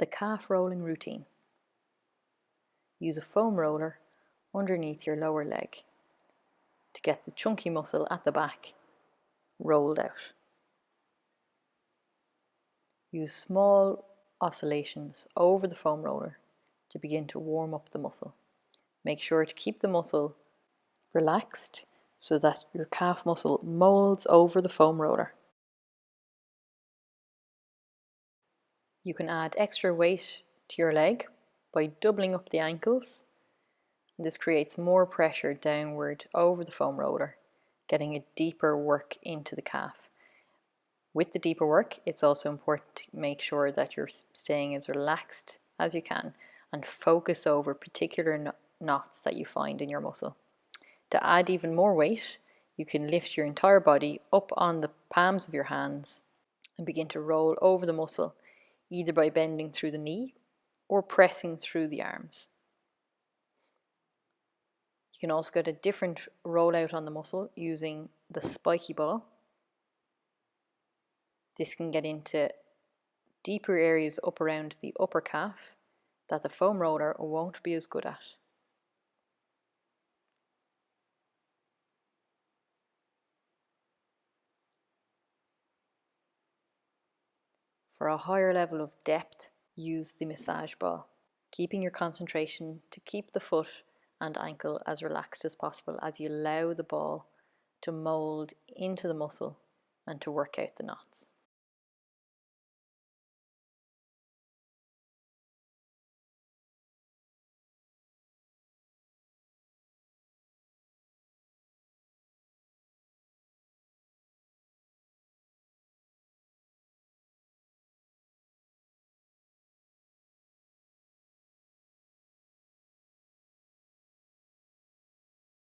The calf rolling routine. Use a foam roller underneath your lower leg to get the chunky muscle at the back rolled out. Use small oscillations over the foam roller to begin to warm up the muscle. Make sure to keep the muscle relaxed so that your calf muscle molds over the foam roller. You can add extra weight to your leg by doubling up the ankles. This creates more pressure downward over the foam roller, getting a deeper work into the calf. With the deeper work, it's also important to make sure that you're staying as relaxed as you can and focus over particular knots that you find in your muscle. To add even more weight, you can lift your entire body up on the palms of your hands and begin to roll over the muscle, either by bending through the knee or pressing through the arms. You can also get a different rollout on the muscle using the spiky ball. This can get into deeper areas up around the upper calf that the foam roller won't be as good at. For a higher level of depth, use the massage ball, keeping your concentration to keep the foot and ankle as relaxed as possible as you allow the ball to mold into the muscle and to work out the knots.